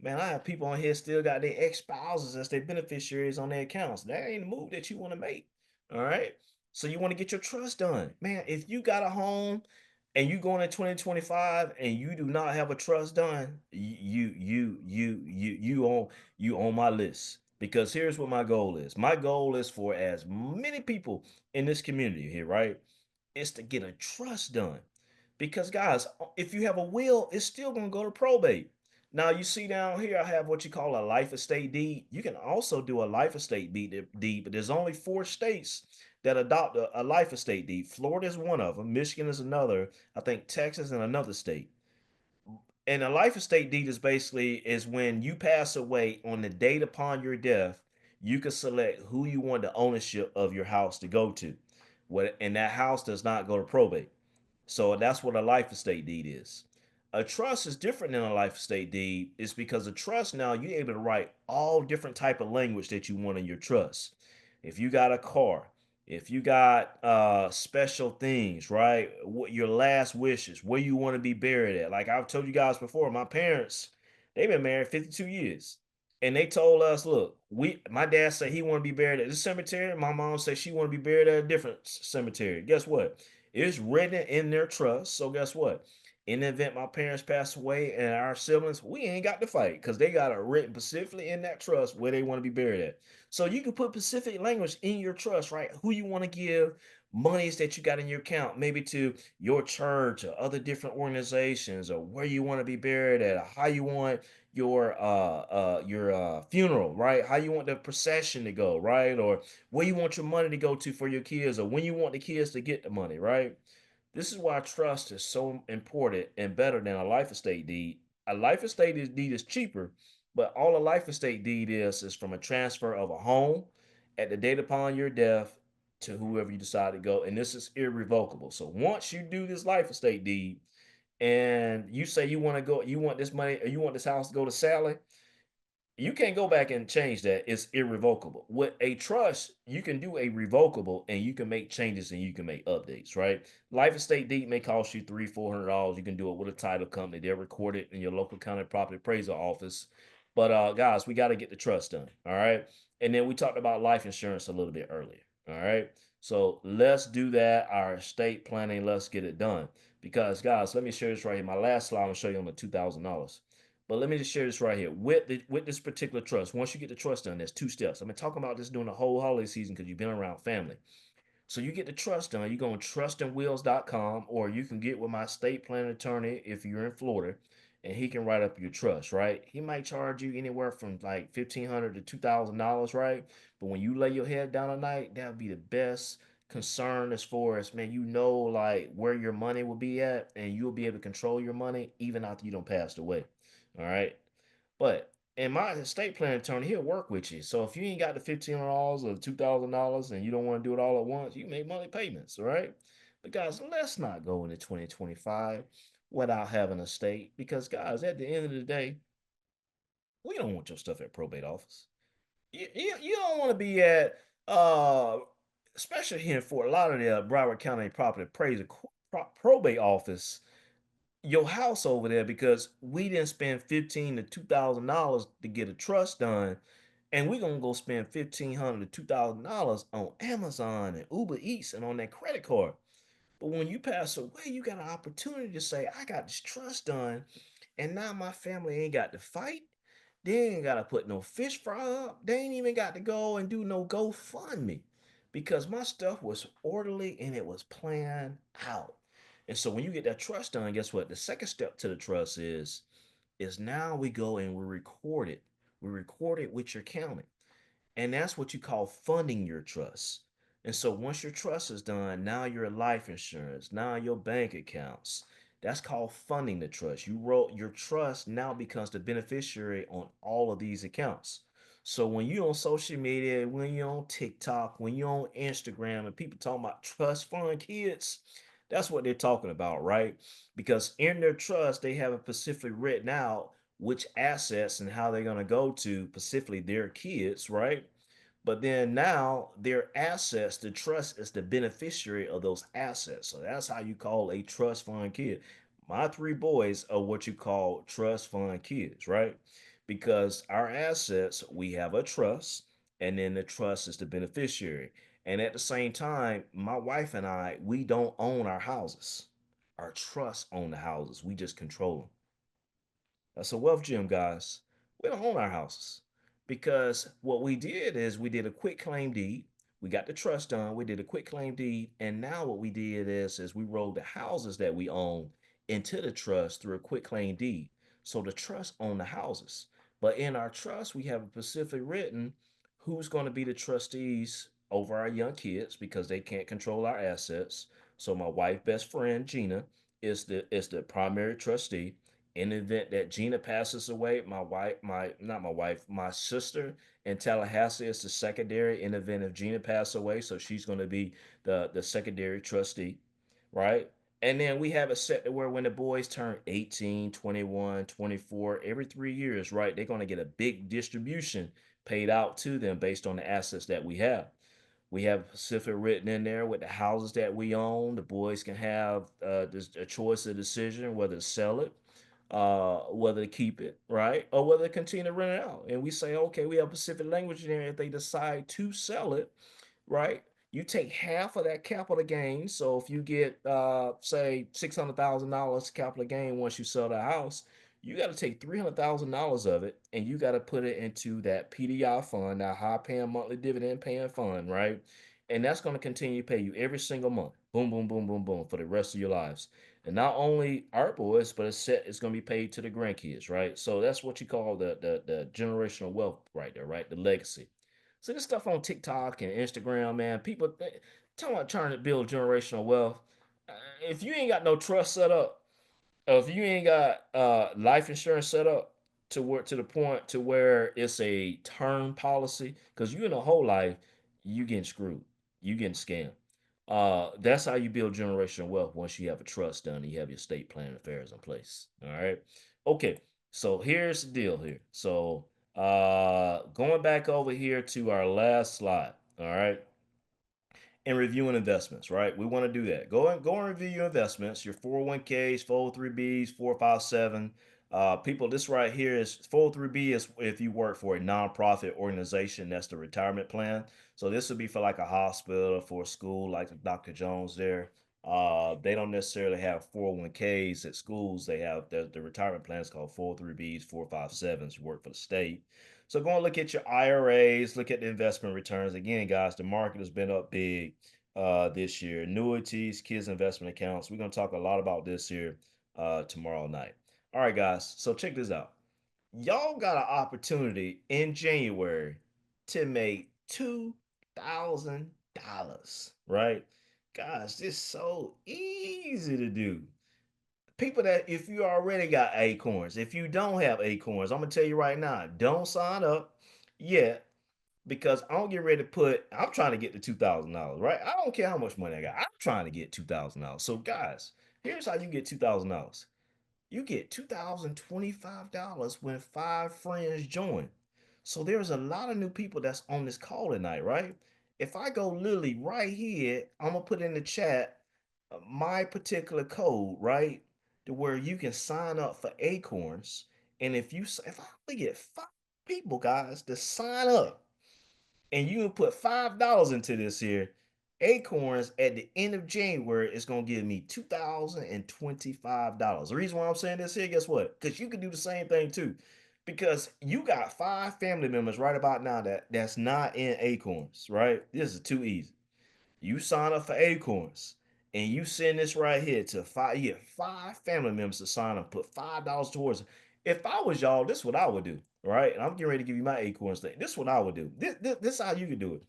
[SPEAKER 1] Man, I have people on here still got their ex-spouses as their beneficiaries on their accounts. That ain't a move that you want to make. All right. So you want to get your trust done. Man, if you got a home, and you going in 2025 and you do not have a trust done, you on my list. Because here's what my goal is. My goal is for as many people in this community here, right? Is to get a trust done. Because guys, if you have a will, it's still gonna go to probate. Now you see down here, I have what you call a life estate deed. You can also do a life estate deed, but there's only 4 states that adopt a life estate deed. Florida is one of them. Michigan is another. I think Texas and another state. And a life estate deed is when you pass away on the date upon your death, you can select who you want the ownership of your house to go to. What and that house does not go to probate. So that's what a life estate deed is. A trust is different than a life estate deed. It's because a trust now you're able to write all different type of language that you want in your trust. If you got a car, if you got special things, right? What your last wishes, where you want to be buried at. Like I've told you guys before, my parents, they've been married 52 years. And they told us, look, my dad said he want to be buried at this cemetery. My mom said she want to be buried at a different cemetery. Guess what? It's written in their trust. So guess what? In the event my parents pass away and our siblings, we ain't got to fight because they got it written specifically in that trust where they want to be buried at. So you can put specific language in your trust, right? Who you want to give monies that you got in your account, maybe to your church or other different organizations, or where you want to be buried at, or how you want your funeral, right? How you want the procession to go, right? Or where you want your money to go to for your kids, or when you want the kids to get the money, right? This is why trust is so important and better than a life estate deed. A life estate deed is cheaper, but all a life estate deed is from a transfer of a home at the date upon your death to whoever you decide to go. And this is irrevocable. So once you do this life estate deed and you say you want to go, you want this money, or you want this house to go to Sally, you can't go back and change that. It's irrevocable. With a trust, you can do a revocable and you can make changes and you can make updates, right? Life estate deed may cost you $300-400. You can do it with a title company. They'll record it in your local county property appraisal office. But guys, we got to get the trust done. All right. And then we talked about life insurance a little bit earlier. All right. So let's do that. Our estate planning, let's get it done. Because guys, let me share this right here. My last slide, I'll show you on the $2,000. But let me just share this right here. With this particular trust, once you get the trust done, there's 2 steps. I've been talking about this during the whole holiday season because you've been around family. So you get the trust done. You go on trustandwills.com, or you can get with my estate planning attorney if you're in Florida, and he can write up your trust, right? He might charge you anywhere from like $1,500 to $2,000, right? But when you lay your head down at night, that would be the best concern as far as, man, you know, like where your money will be at, and you'll be able to control your money even after you don't pass away. All right. But in my estate planning attorney, he'll work with you. So if you ain't got the $1,500 or $2,000 and you don't want to do it all at once, you make monthly payments, all right? But guys, let's not go into 2025 without having a estate, because guys, at the end of the day, we don't want your stuff at probate office. You don't want to be at especially here in Fort Lauderdale, Broward County Property Appraiser probate office, your house over there, because we didn't spend 15 to $2,000 to get a trust done, and we're gonna go spend 1,500 to $2,000 on Amazon and Uber Eats and on that credit card. But when you pass away, you got an opportunity to say, I got this trust done, and now my family ain't got to fight. They ain't got to put no fish fry up. They ain't even got to go and do no GoFundMe, because my stuff was orderly and it was planned out. And so when you get that trust done, guess what? The second step to the trust is now we go and we record it. We record it with your county. And that's what you call funding your trust. And so once your trust is done, now your life insurance, now your bank accounts, that's called funding the trust. You wrote your trust now becomes the beneficiary on all of these accounts. So when you're on social media, when you're on TikTok, when you're on Instagram, and people talking about trust fund kids, that's what they're talking about, right? Because in their trust, they have it specifically written out which assets and how they're going to go to specifically their kids, right? But then now their assets, the trust is the beneficiary of those assets. So that's how you call a trust fund kid. My 3 boys are what you call trust fund kids, right? Because our assets, we have a trust, and then the trust is the beneficiary. And at the same time, my wife and I, we don't own our houses. Our trusts own the houses. We just control them. So wealth gym guys, we don't own our houses because what we did is we did a quick claim deed. We got the trust done. We did a quick claim deed, and now what we did is we rolled the houses that we own into the trust through a quick claim deed. So the trust own the houses, but in our trust we have a specific written who's going to be the trustees over our young kids because they can't control our assets. So my wife, best friend Gina, is the primary trustee. In the event that Gina passes away, my wife, my not my wife, my sister in Tallahassee is the secondary in the event if Gina passes away. So she's going to be the secondary trustee, right? And then we have it set to where when the boys turn 18, 21, 24, every 3 years, right, they're going to get a big distribution paid out to them based on the assets that we have. We have specific written in there with the houses that we own. The boys can have a choice of decision whether to sell it, whether to keep it, right, or whether to continue to rent it out. And we say, okay, we have specific language in there. If they decide to sell it, right? You take half of that capital gain. So if you get say $600,000 capital gain once you sell the house, you got to take $300,000 of it and you got to put it into that PDI fund, that high paying monthly dividend paying fund, right? And that's going to continue to pay you every single month. Boom, boom, boom, boom, boom for the rest of your lives. And not only our boys, but it's going to be paid to the grandkids, right? So that's what you call the generational wealth right there, right? The legacy. So this stuff on TikTok and Instagram, man, people talking about trying to build generational wealth. If you ain't got no trust set up, if you ain't got life insurance set up to work to the point to where it's a term policy, because you in a whole life, you getting screwed, you getting scammed. That's how you build generational wealth once you have a trust done and you have your estate planning affairs in place. All right. Okay. So here's the deal here. So going back over here to our last slide. All right, and reviewing investments, right? We want to do that. Go and review your investments, your 401ks, 403bs, 457. People, this right here is 403b is if you work for a nonprofit organization, that's the retirement plan. So this would be for like a hospital, for a school, like Dr. Jones there. They don't necessarily have 401ks at schools. They have the retirement plans called 403bs, 457s, work for the state. So go and look at your IRAs, look at the investment returns. Again, guys, the market has been up big this year. Annuities, kids investment accounts. We're going to talk a lot about this here tomorrow night. All right, guys. So check this out. Y'all got an opportunity in January to make $2,000, right? Guys, this is so easy to do. People that if you already got acorns, if you don't have acorns, I'm gonna tell you right now, don't sign up yet because I'm getting ready to I'm trying to get to $2,000, right? I don't care how much money I got. I'm trying to get $2,000. So guys, here's how you get $2,000. You get $2,025 when 5 friends join. So there's a lot of new people that's on this call tonight, right? If I go literally right here, I'm gonna put in the chat my particular code, right? To where you can sign up for Acorns. And if I only get 5 people, guys, to sign up, and you put $5 into this here, Acorns at the end of January is gonna give me $2,025. The reason why I'm saying this here, guess what? Because you can do the same thing too. Because you got 5 family members right about now that's not in Acorns, right? This is too easy. You sign up for Acorns and you send this right here to five. You get 5 family members to sign up, put $5 towards it. If I was y'all, this is what I would do, right? And I'm getting ready to give you my Acorns thing. This is what I would do. This is how you can do it.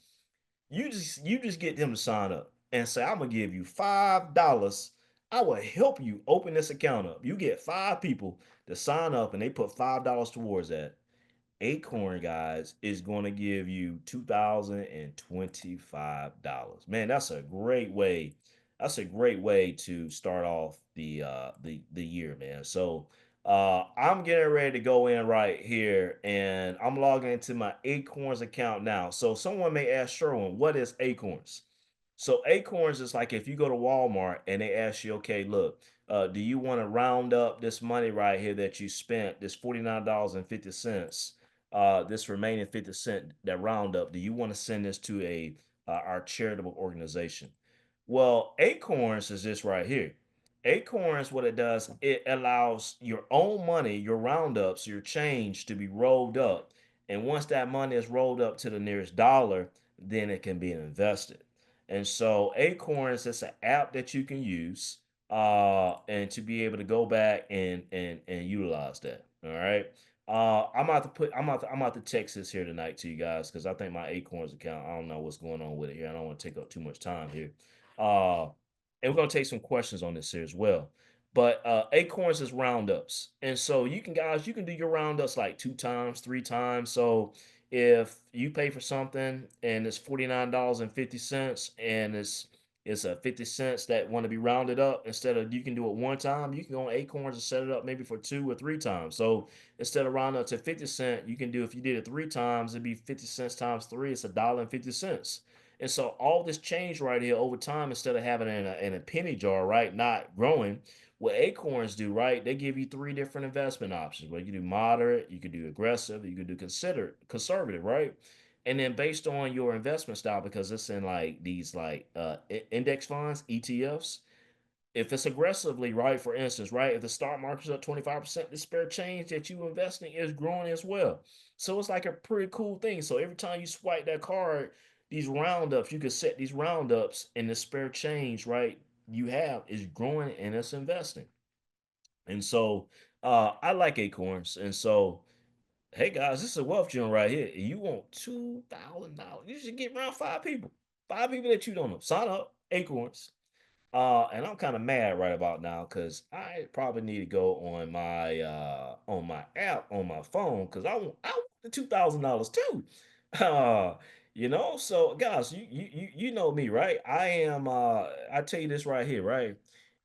[SPEAKER 1] You just get them to sign up and say, I'm gonna give you $5. I will help you open this account up. You get 5 people to sign up and they put $5 towards that. Acorn, guys, is going to give you $2,025. Man, that's a great way. That's a great way to start off the year, man. So I'm getting ready to go in right here and I'm logging into my Acorns account now. So someone may ask Sherwin, what is Acorns? So Acorns is like if you go to Walmart and they ask you, okay, look, do you want to round up this money right here that you spent, this $49.50? This remaining 50 cent that roundup, do you want to send this to our charitable organization? Well, Acorns is this right here. Acorns, what it does, it allows your own money, your roundups, your change to be rolled up. And once that money is rolled up to the nearest dollar, then it can be invested. And so Acorns is an app that you can use and to be able to go back and utilize that. All right. I'm about to text this here tonight to you guys because I think my Acorns account, I don't know what's going on with it here. I don't want to take up too much time here. Uh and we're gonna take some questions on this here as well. But acorns is roundups, and so you can guys, you can do your roundups like 2 times, 3 times. So if you pay for something and it's $49.50 and it's a 50 cents that want to be rounded up, instead of you can do it 1 time, you can go on acorns and set it up maybe for 2 or 3 times. So instead of rounding up to 50 cent, you can do, if you did it 3 times, it'd be 50 cents times three, it's $1.50. And so all this change right here over time, instead of having it in a penny jar, right, not growing, what acorns do, right, they give you three different investment options. Well, you can do moderate, you can do aggressive, you can do conservative, right? And then based on your investment style, because it's in like these like index funds, ETFs, if it's aggressively, right, for instance, right, if the stock market's up 25%, the spare change that you investing is growing as well. So it's like a pretty cool thing. So every time you swipe that card, these roundups, you can set these roundups, and the spare change, right, you have is growing and it's investing. And so I like acorns. And so, hey guys, this is a wealth gem right here. You want $2,000. You should get around 5 people. 5 people that you don't know. Sign up, acorns. And I'm kind of mad right about now because I probably need to go on my app on my phone because I want the $2,000 too. Uh, so guys, you know me, right? I tell you this right here, right?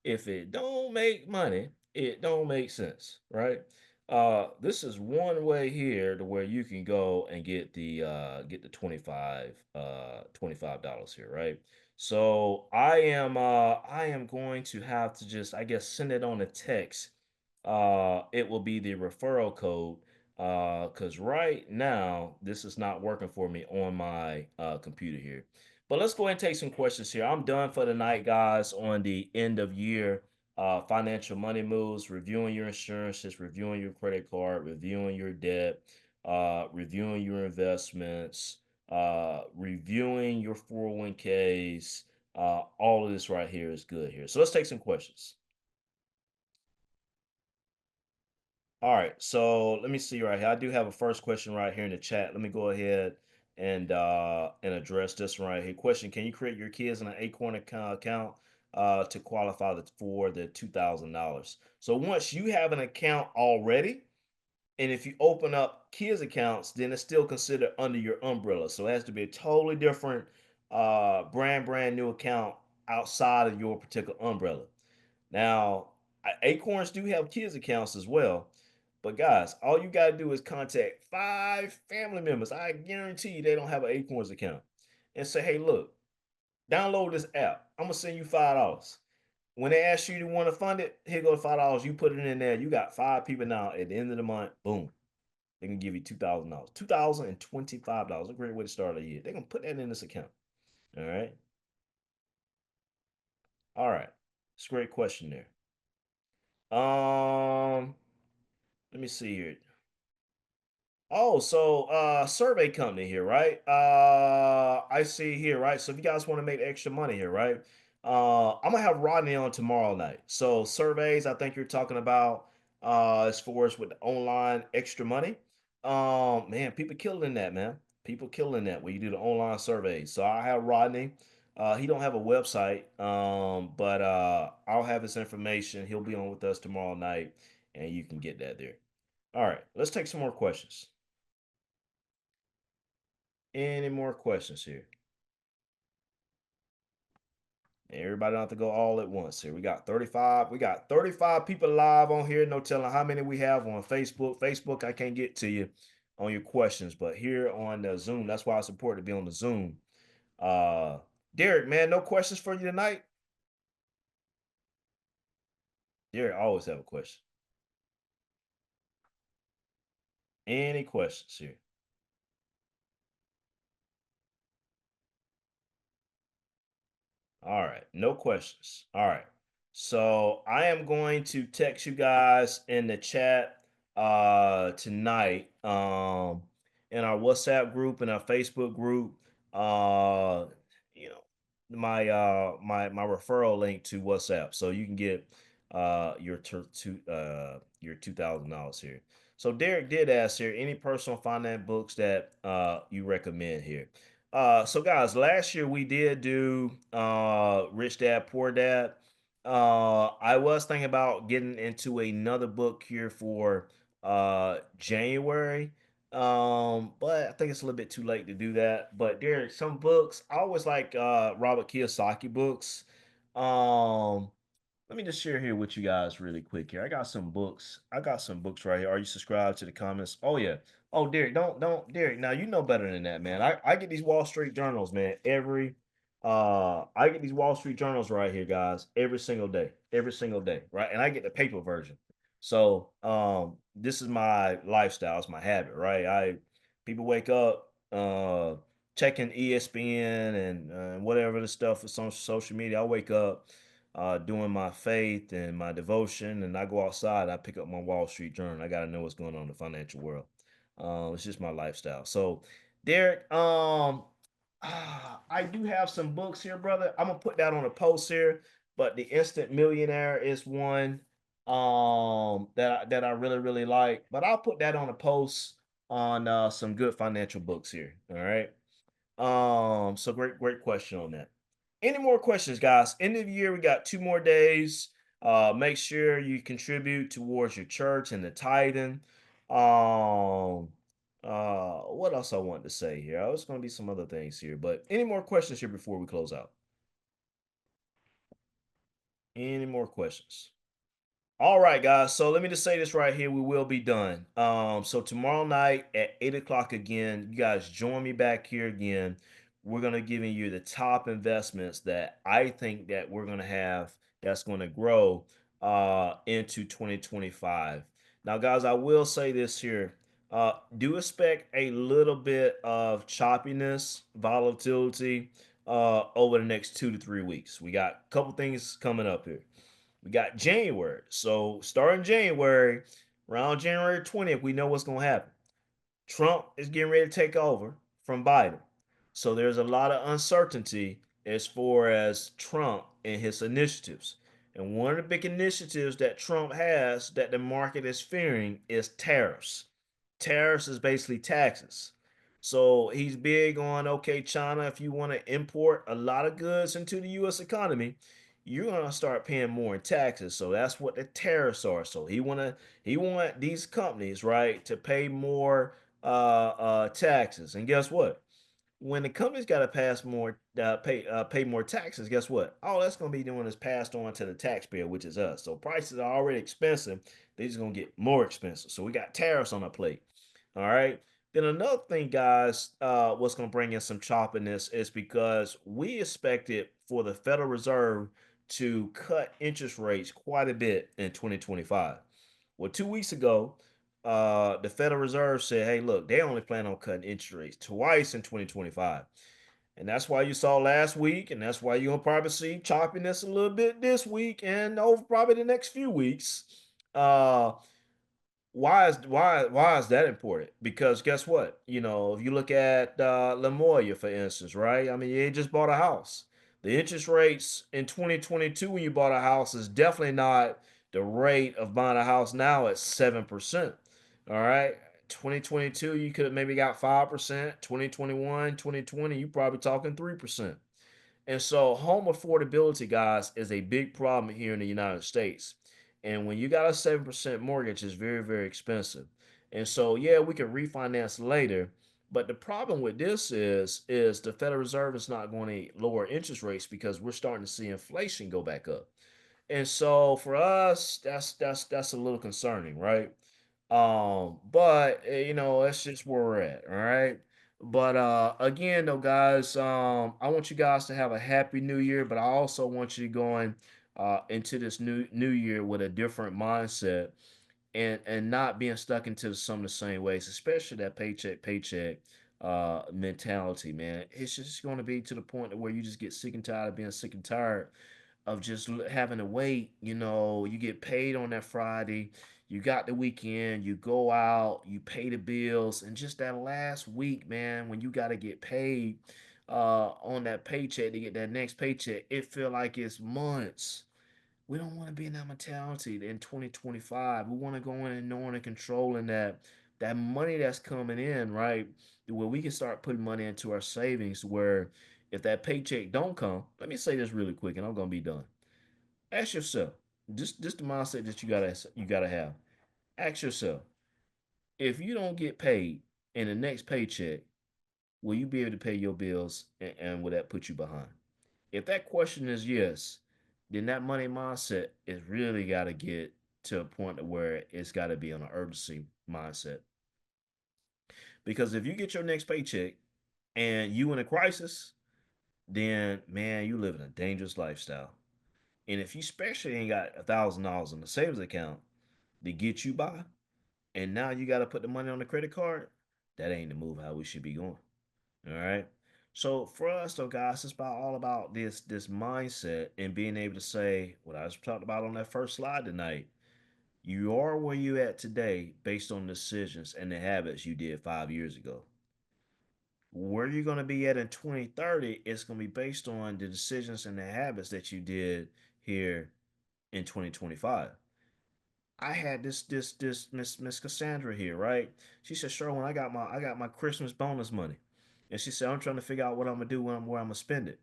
[SPEAKER 1] If it don't make money, it don't make sense, right? This is one way here to where you can go and get the 25 $25 here, right? So I am going to have to just, I guess, send it on a text. It will be the referral code because right now this is not working for me on my computer here. But let's go ahead and take some questions here. I'm done for the night, guys, on the end of year financial money moves, reviewing your insurances, reviewing your credit card, reviewing your debt, reviewing your investments, reviewing your 401ks. All of this right here is good here. So let's take some questions. All right. So let me see right here. I do have a first question right here in the chat. Let me go ahead and address this one right here. Question: Can you create your kids an Acorn account to qualify for the $2,000? So once you have an account already, and if you open up kids accounts, then it's still considered under your umbrella. So it has to be a totally different brand new account outside of your particular umbrella. Now, Acorns do have kids accounts as well. But guys, all you got to do is contact 5 family members. I guarantee you they don't have an Acorns account. And say, hey, look, download this app. I'm going to send you $5. When they ask you to want to fund it, here go the $5. You put it in there. You got 5 people now. At the end of the month, boom, they can give you $2,000. $2,025. A great way to start a year. They're going to put that in this account. All right. All right. It's a great question there. Let me see here. Oh, so survey company here, right? I see here, right? So if you guys want to make extra money here, right? I'm gonna have Rodney on tomorrow night. So surveys, I think you're talking about as far as with the online extra money. Man, people killing that, man. People killing that when you do the online surveys. So I have Rodney. He don't have a website, but I'll have his information. He'll be on with us tomorrow night, and you can get that there. All right, let's take some more questions. Any more questions here? Everybody don't have to go all at once here. We got 35. We got 35 people live on here. No telling how many we have on Facebook. Facebook, I can't get to you on your questions, but here on the Zoom, that's why it's important to be on the Zoom. Uh Derek, man, no questions for you tonight? Derek always have a question. Any questions here? All right, no questions. All right. So I am going to text you guys in the chat tonight in our WhatsApp group and our Facebook group you know my referral link to WhatsApp so you can get your $2,000 here. So Derek did ask here any personal finance books that you recommend here. So guys, last year we did do Rich Dad Poor Dad. I was thinking about getting into another book here for January. But I think it's a little bit too late to do that. But there are some books. I always like Robert Kiyosaki books. Um Let me just share here with you guys really quick here. I got some books. I got some books right here. Are you subscribed to the comments? Oh yeah. Oh Derek, don't Derek. Now you know better than that, man. I get these Wall Street journals, man. I get these Wall Street journals right here, guys, every single day. Every single day, right? And I get the paper version. So this is my lifestyle, it's my habit, right? I People wake up checking ESPN and whatever the stuff is on social media. I wake up doing my faith and my devotion, and I go outside. I pick up my Wall Street Journal. I got to know what's going on in the financial world. It's just my lifestyle. So, Derek, I do have some books here, brother. I'm gonna put that on a post here. But the Instant Millionaire is one that I really really like. But I'll put that on a post on some good financial books here. All right. So great question on that. Any more questions, guys? End of the year, we got 2 more days. Make sure you contribute towards your church and the tithing. Um, what else I want to say here? I was going to be some other things here, but any more questions here before we close out? Any more questions? All right, guys. So let me just say this right here. We will be done. So tomorrow night at 8 o'clock again, you guys join me back here again. We're gonna giving you the top investments that I think that we're gonna have that's gonna grow into 2025. Now, guys, I will say this here. Do expect a little bit of choppiness, volatility over the next 2 to 3 weeks. We got a couple things coming up here. We got January. So starting January, around January 20th, we know what's going to happen. Trump is getting ready to take over from Biden. So there's a lot of uncertainty as far as Trump and his initiatives. And one of the big initiatives that Trump has that the market is fearing is tariffs. Tariffs is basically taxes. So he's big on, okay, China, if you want to import a lot of goods into the US economy, you're gonna start paying more in taxes. So that's what the tariffs are. So he want these companies, right, to pay more taxes. And guess what? When the company's got to pass more pay more taxes, guess what? All that's going to be doing is passed on to the taxpayer, which is us. So prices are already expensive, they're just going to get more expensive. So we got tariffs on our plate. All right. Then another thing, guys, what's going to bring in some choppiness is because we expected for the Federal Reserve to cut interest rates quite a bit in 2025. Well, 2 weeks ago, the Federal Reserve said, hey, look, they only plan on cutting interest rates twice in 2025. And that's why you saw last week, and that's why you're gonna probably see choppiness a little bit this week and over probably the next few weeks. Uh, why is that important? Because guess what? If you look at Lamoya, for instance, right? I mean, you just bought a house. The interest rates in 2022 when you bought a house is definitely not the rate of buying a house now at 7%. All right. 2022, you could have maybe got 5%. 2021, 2020, you probably talking 3%. And so home affordability, guys, is a big problem here in the United States. And when you got a 7% mortgage, it's very, very expensive. And so, yeah, we can refinance later. But the problem with this is the Federal Reserve is not going to lower interest rates because we're starting to see inflation go back up. And so for us, that's a little concerning, right? But that's just where we're at, all right? But again though, guys, I want you guys to have a happy new year, but I also want you going into this new year with a different mindset and not being stuck into some of the same ways, especially that paycheck mentality, man. It's just going to be to the point where you just get sick and tired of being sick and tired of just having to wait. You get paid on that Friday, you got the weekend, you go out, you pay the bills, and just that last week, man, when you got to get paid on that paycheck to get that next paycheck, it feel like it's months. We don't want to be in that mentality in 2025. We want to go in and knowing and controlling that money that's coming in, right? Where we can start putting money into our savings. Where if that paycheck don't come, let me say this really quick, and I'm gonna be done. Ask yourself, just the mindset that you gotta have. Ask yourself, if you don't get paid in the next paycheck, will you be able to pay your bills, and will that put you behind? If that question is yes, then that money mindset is really got to get to a point where it's got to be on an urgency mindset. Because if you get your next paycheck and you in a crisis, then man, you live in a dangerous lifestyle. And if you especially ain't got $1,000 in the savings account to get you by, and now you got to put the money on the credit card, that ain't the move how we should be going. All right. So for us though, guys, it's about all about this mindset and being able to say what I was talking about on that first slide tonight. You are where you at today based on decisions and the habits you did 5 years ago. Where you're gonna be at in 2030 is gonna be based on the decisions and the habits that you did here in 2025. I had this Miss Cassandra here, right? She said, "Sherwin, I got my Christmas bonus money," and she said, "I'm trying to figure out what I'm gonna do where I'm gonna spend it."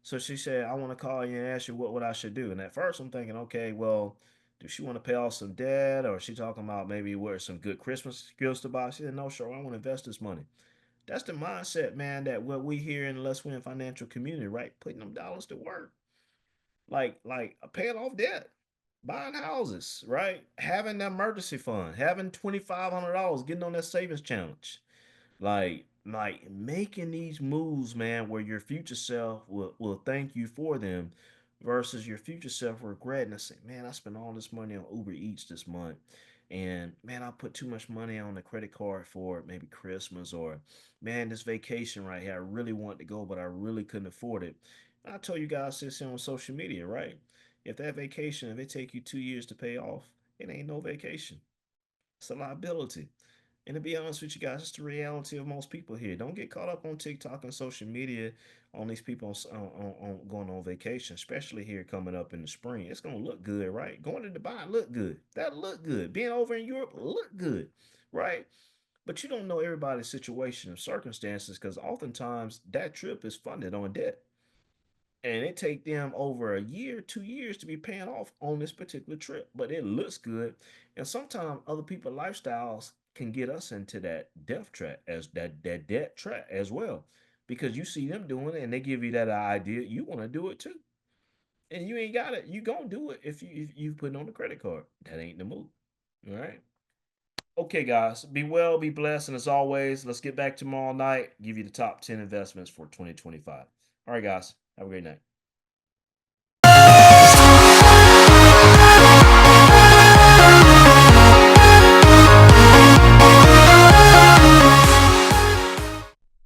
[SPEAKER 1] So she said, "I want to call you and ask you what I should do." And at first, I'm thinking, okay, well, does she want to pay off some debt, or is she talking about maybe where some good Christmas gifts to buy? She said, "No, sure, I want to invest this money." That's the mindset, man. That what we hear in the Let's Win financial community, right? Putting them dollars to work, like paying off debt, buying houses, right? Having that emergency fund, having $2,500, getting on that savings challenge, like making these moves, man, where your future self will thank you for them versus your future self regretting and say, man, I spent all this money on Uber Eats this month. And man, I put too much money on the credit card for maybe Christmas, or man, this vacation right here, I really wanted to go, but I really couldn't afford it. And I told you guys this on social media, right? If that vacation, if it take you 2 years to pay off, it ain't no vacation. It's a liability. And to be honest with you guys, it's the reality of most people here. Don't get caught up on TikTok and social media on these people on going on vacation, especially here coming up in the spring. It's gonna look good, right? Going to Dubai look good. That look good. Being over in Europe look good, right? But you don't know everybody's situation and circumstances because oftentimes that trip is funded on debt, and it take them over a year, 2 years to be paying off on this particular trip. But it looks good, and sometimes other people lifestyles can get us into that death trap as that debt trap as well, because you see them doing it and they give you that idea you want to do it too, and you ain't got it. You gonna do it if you put it on the credit card. That ain't the move. All right. Okay, guys. Be well, be blessed, and as always, let's get back tomorrow night. Give you the top 10 investments for 2025. All right, guys. Have a great night.